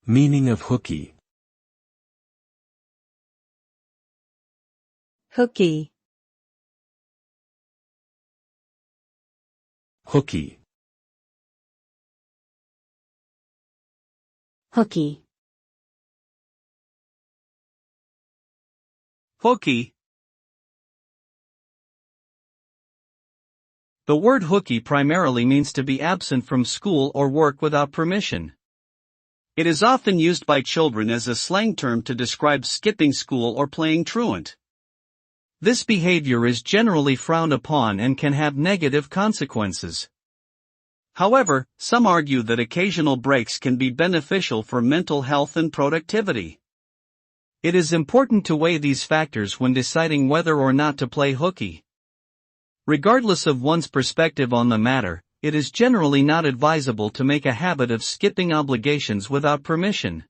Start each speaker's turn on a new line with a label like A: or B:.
A: Meaning of hooky.
B: hooky,
A: Hooky.
B: hooky,
C: Hooky. The word hooky primarily means to be absent from school or work without permission. It is often used by children as a slang term to describe skipping school or playing truant. This behavior is generally frowned upon and can have negative consequences. However, some argue that occasional breaks can be beneficial for mental health and productivity. It is important to weigh these factors when deciding whether or not to play hooky. Regardless of one's perspective on the matter, it is generally not advisable to make a habit of skipping obligations without permission.